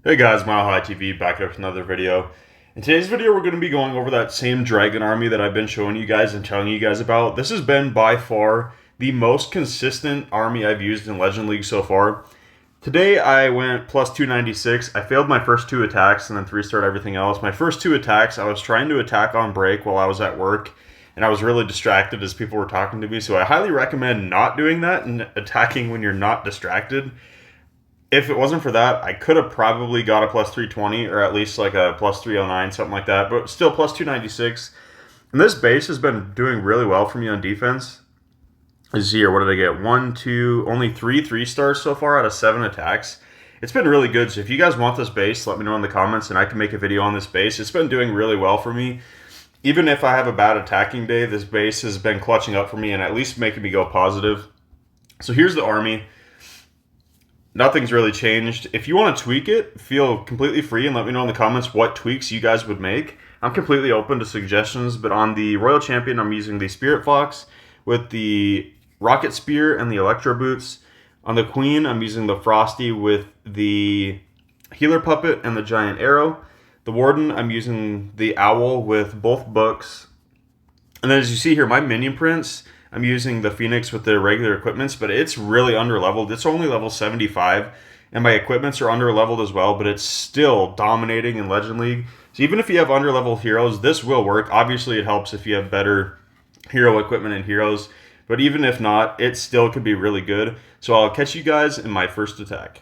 Hey guys, Mile High TV back up with another video. In today's video, we're going to be going over that same dragon army that I've been showing you guys and telling you guys about. This has been by far the most consistent army I've used in Legend League so far. Today I went plus 296. I failed my first two attacks and then 3-starred everything else. My first two attacks, I was trying to attack on break while I was at work, and I was really distracted as people were talking to me, so I highly recommend not doing that and attacking when you're not distracted. If it wasn't for that, I could have probably got a plus 320 or at least like a plus 309, something like that, but still plus 296. And this base has been doing really well for me on defense. As you see here, what did I get? Only 3-3-stars so far out of 7 attacks. It's been really good, so if you guys want this base, let me know in the comments and I can make a video on this base. It's been doing really well for me. Even if I have a bad attacking day, this base has been clutching up for me and at least making me go positive. So here's the army. Nothing's really changed. If you want to tweak it, feel completely free and let me know in the comments what tweaks you guys would make. I'm completely open to suggestions, but on the Royal Champion, I'm using the Spirit Fox with the Rocket Spear and the Electro Boots. On the Queen, I'm using the Frosty with the Healer Puppet and the Giant Arrow. The Warden, I'm using the Owl with both books. And then as you see here, my Minion Prince, I'm using the Phoenix with the regular equipments, but it's really under-leveled. It's only level 75, and my equipments are under-leveled as well, but it's still dominating in Legend League. So even if you have under-leveled heroes, this will work. Obviously, it helps if you have better hero equipment and heroes, but even if not, it still could be really good. So I'll catch you guys in my first attack.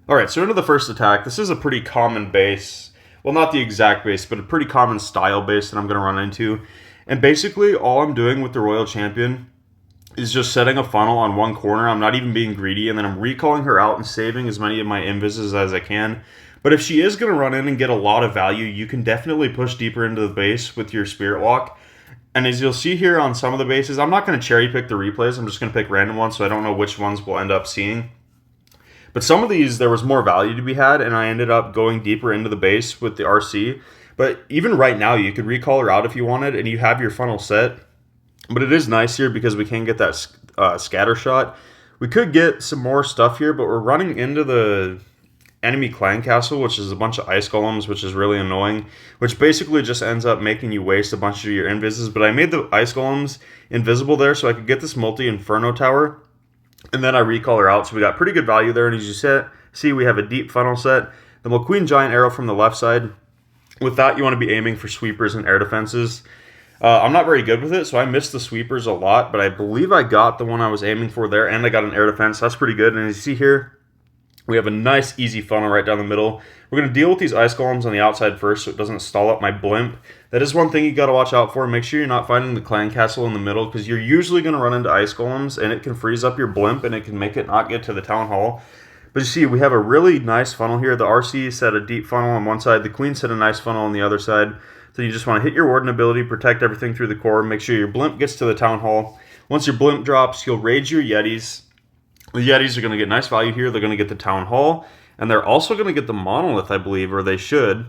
Alright, so into the first attack. This is a pretty common base. Well, not the exact base, but a pretty common style base that I'm going to run into. And basically, all I'm doing with the Royal Champion is just setting a funnel on one corner. I'm not even being greedy, and then I'm recalling her out and saving as many of my Invises as I can. But if she is going to run in and get a lot of value, you can definitely push deeper into the base with your Spirit Walk. And as you'll see here on some of the bases, I'm not going to cherry pick the replays. I'm just going to pick random ones, so I don't know which ones we'll end up seeing. But some of these, there was more value to be had, and I ended up going deeper into the base with the RC. But even right now, you could recall her out if you wanted, and you have your funnel set. But it is nice here because we can get that scatter shot. We could get some more stuff here, but we're running into the enemy clan castle, which is a bunch of ice golems, which is really annoying, which basically just ends up making you waste a bunch of your invises. But I made the ice golems invisible there so I could get this multi-inferno tower, and then I recall her out. So we got pretty good value there, and as you see, we have a deep funnel set. The McQueen Giant Arrow from the left side. With that, you want to be aiming for sweepers and air defenses. I'm not very good with it, so I missed the sweepers a lot, but I believe I got the one I was aiming for there, and I got an air defense. That's pretty good. And as you see here, we have a nice, easy funnel right down the middle. We're going to deal with these ice golems on the outside first so it doesn't stall up my blimp. That is one thing you got to watch out for. Make sure you're not finding the clan castle in the middle, because you're usually going to run into ice golems, and it can freeze up your blimp, and it can make it not get to the town hall. But you see, we have a really nice funnel here. The RC set a deep funnel on one side. The Queen set a nice funnel on the other side. So you just want to hit your Warden ability, protect everything through the core, make sure your blimp gets to the town hall. Once your blimp drops, you'll rage your Yetis. The Yetis are going to get nice value here. They're going to get the town hall. And they're also going to get the monolith, I believe, or they should.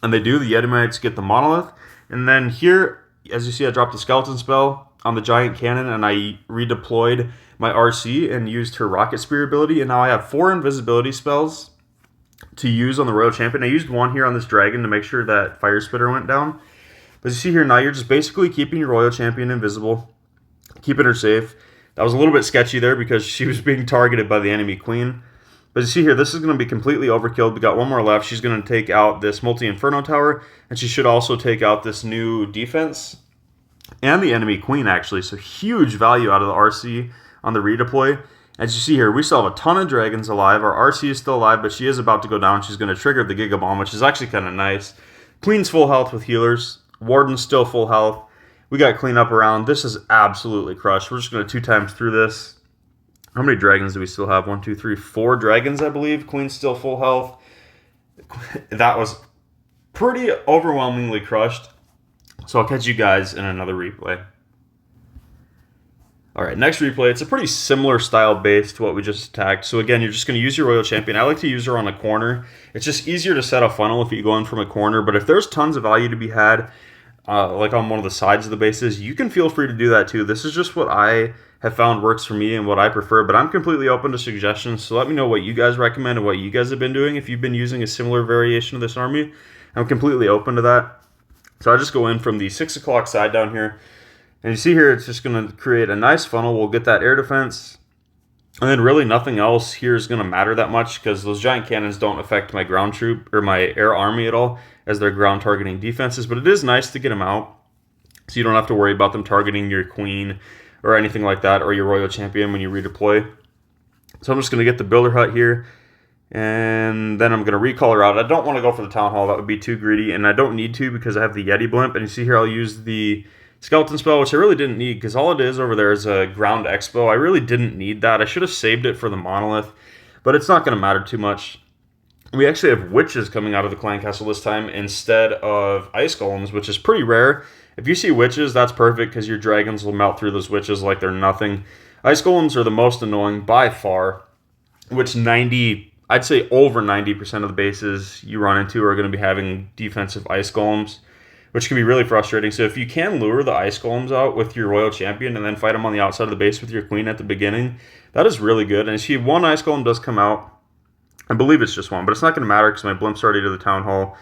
And they do. The Yetimites get the monolith. And then here, as you see, I dropped the skeleton spell on the giant cannon, and I redeployed my RC and used her rocket spear ability, and now I have 4 invisibility spells to use on the Royal Champion. I used one here on this dragon to make sure that Fire Spitter went down. But you see here, now you're just basically keeping your Royal Champion invisible, keeping her safe. That was a little bit sketchy there because she was being targeted by the enemy Queen. But you see here, this is going to be completely overkilled. We got one more left. She's going to take out this multi-inferno tower, and she should also take out this new defense and the enemy Queen, actually. So huge value out of the RC on the redeploy. As you see here, we still have a ton of dragons alive. Our RC is still alive, but she is about to go down. She's going to trigger the Giga Bomb, which is actually kind of nice. Queen's full health with healers. Warden's still full health. We got cleanup around. This is absolutely crushed. We're just going to 2 times through this. How many dragons do we still have? 1, 2, 3, 4 dragons, I believe. Queen's still full health. That was pretty overwhelmingly crushed. So I'll catch you guys in another replay. Alright, next replay. It's a pretty similar style base to what we just attacked. So again, you're just going to use your Royal Champion. I like to use her on a corner. It's just easier to set a funnel if you go in from a corner. But if there's tons of value to be had, like on one of the sides of the bases, you can feel free to do that too. This is just what I have found works for me and what I prefer, but I'm completely open to suggestions, so let me know what you guys recommend and what you guys have been doing. If you've been using a similar variation of this army, I'm completely open to that. So I just go in from the 6 o'clock side down here, and you see here it's just going to create a nice funnel. We'll get that air defense, and then really nothing else here is going to matter that much because those giant cannons don't affect my ground troop or my air army at all as they're ground targeting defenses, but it is nice to get them out so you don't have to worry about them targeting your queen or anything like that, or your royal champion when you redeploy. So I'm just going to get the builder hut here, and then I'm going to recall her out. I don't want to go for the town hall. That would be too greedy, and I don't need to because I have the Yeti blimp. And you see here I'll use the skeleton spell, which I really didn't need because all it is over there is a ground expo. I really didn't need that. I should have saved it for the monolith, but it's not going to matter too much. We actually have witches coming out of the clan castle this time instead of ice golems, which is pretty rare. If you see witches, that's perfect because your dragons will melt through those witches like they're nothing. Ice golems are the most annoying by far, which I'd say over 90% of the bases you run into are going to be having defensive ice golems, which can be really frustrating. So if you can lure the ice golems out with your royal champion and then fight them on the outside of the base with your queen at the beginning, that is really good. And see, one ice golem does come out. I believe it's just one, but it's not going to matter because my blimp's already to the town hall.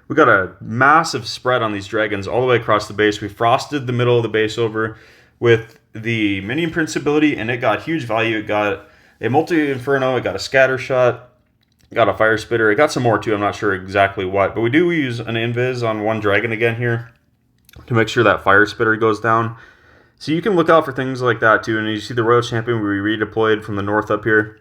We got a massive spread on these dragons all the way across the base. We frosted the middle of the base over with the minion prince ability, and it got huge value. It got a multi-inferno, it got a scatter shot, it got a fire spitter, it got some more too. I'm not sure exactly what, but we do use an invis on one dragon again here to make sure that fire spitter goes down. So you can look out for things like that too. And you see the royal champion we redeployed from the north up here.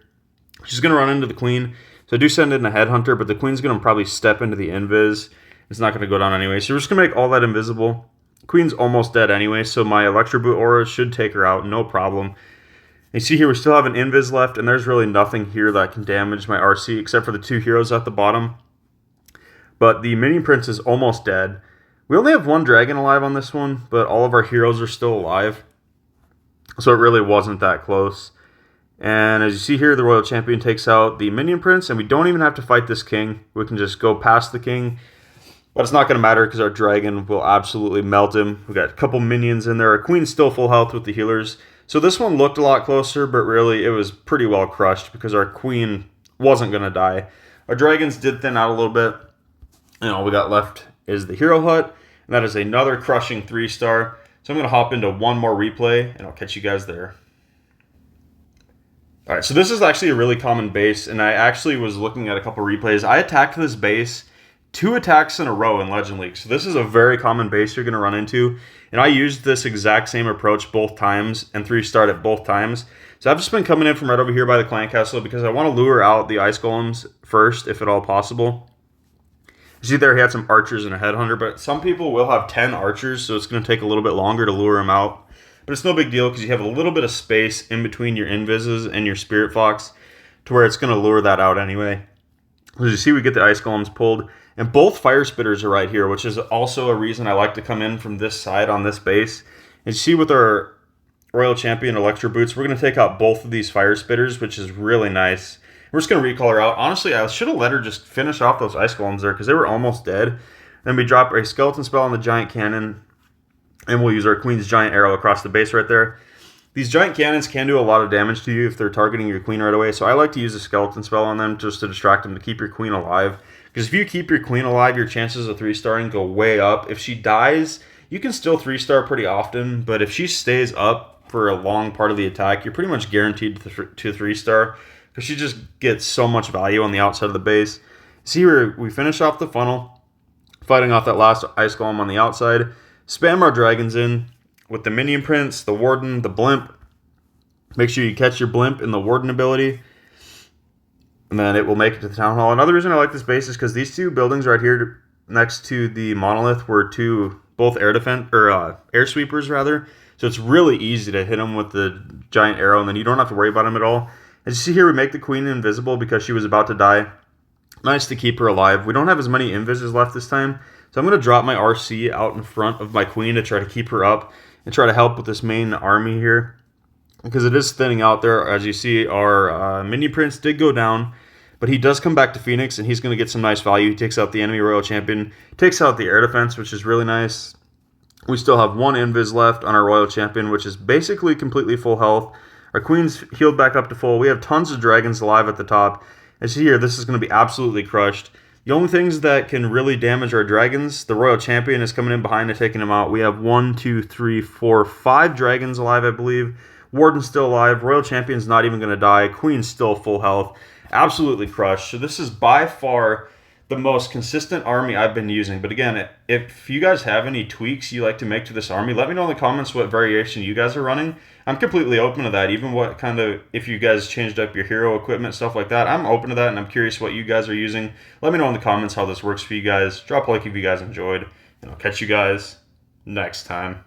She's going to run into the queen. So I do send in a headhunter, but the queen's going to probably step into the invis. It's not going to go down anyway. So we're just going to make all that invisible. Queen's almost dead anyway, so my Electro Boot aura should take her out, no problem. You see here we still have an invis left, and there's really nothing here that can damage my RC except for the two heroes at the bottom. But the minion prince is almost dead. We only have one dragon alive on this one, but all of our heroes are still alive. So it really wasn't that close. And as you see here, the royal champion takes out the minion prince, and we don't even have to fight this king. We can just go past the king. But it's not going to matter because our dragon will absolutely melt him. We got a couple minions in there. Our queen's still full health with the healers. So this one looked a lot closer, but really it was pretty well crushed because our queen wasn't going to die. Our dragons did thin out a little bit. And all we got left is the hero hut. And that is another crushing 3-star. So I'm going to hop into one more replay, and I'll catch you guys there. Alright, so this is actually a really common base, and I actually was looking at a couple replays. I attacked this base 2 attacks in a row in Legend League. So this is a very common base you're going to run into. And I used this exact same approach both times and 3-starred it both times. So I've just been coming in from right over here by the clan castle because I want to lure out the ice golems first, if at all possible. You see there he had some archers and a headhunter, but some people will have 10 archers, so it's going to take a little bit longer to lure them out. But it's no big deal because you have a little bit of space in between your invises and your spirit fox to where it's going to lure that out anyway. As you see, we get the ice golems pulled. And both fire spitters are right here, which is also a reason I like to come in from this side on this base. And you see with our Royal Champion Electro Boots, we're going to take out both of these fire spitters, which is really nice. We're just going to recall her out. Honestly, I should have let her just finish off those ice golems there because they were almost dead. Then we drop a skeleton spell on the giant cannon, and we'll use our queen's giant arrow across the base right there. These giant cannons can do a lot of damage to you if they're targeting your queen right away, so I like to use a skeleton spell on them just to distract them to keep your queen alive. Because if you keep your queen alive, your chances of 3-starring go way up. If she dies, you can still 3-star pretty often, but if she stays up for a long part of the attack, you're pretty much guaranteed to 3-star because she just gets so much value on the outside of the base. See here, we finish off the funnel, fighting off that last ice golem on the outside. Spam our dragons in with the minion prince, the warden, the blimp. Make sure you catch your blimp in the warden ability. And then it will make it to the town hall. Another reason I like this base is because these two buildings right here next to the monolith were both air sweepers rather. So it's really easy to hit them with the giant arrow, and then you don't have to worry about them at all. As you see here, we make the queen invisible because she was about to die. Nice to keep her alive. We don't have as many invises left this time, so I'm going to drop my RC out in front of my queen to try to keep her up and try to help with this main army here. Because it is thinning out there. As you see, our minion prince did go down, but he does come back to Phoenix, and he's going to get some nice value. He takes out the enemy royal champion, takes out the air defense, which is really nice. We still have one Invis left on our Royal Champion, which is basically completely full health. Our Queen's healed back up to full. We have tons of dragons alive at the top. As you hear, this is going to be absolutely crushed. The only things that can really damage our dragons, the Royal Champion is coming in behind and taking them out. We have 1, 2, 3, 4, 5 dragons alive, I believe. Warden's still alive. Royal Champion's not even going to die. Queen's still full health. Absolutely crushed. So this is by far the most consistent army I've been using. But again, if you guys have any tweaks you like to make to this army, let me know in the comments what variation you guys are running. I'm completely open to that. Even what kind of, if you guys changed up your hero equipment, stuff like that, I'm open to that, and I'm curious what you guys are using. Let me know in the comments how this works for you guys. Drop a like if you guys enjoyed, and I'll catch you guys next time.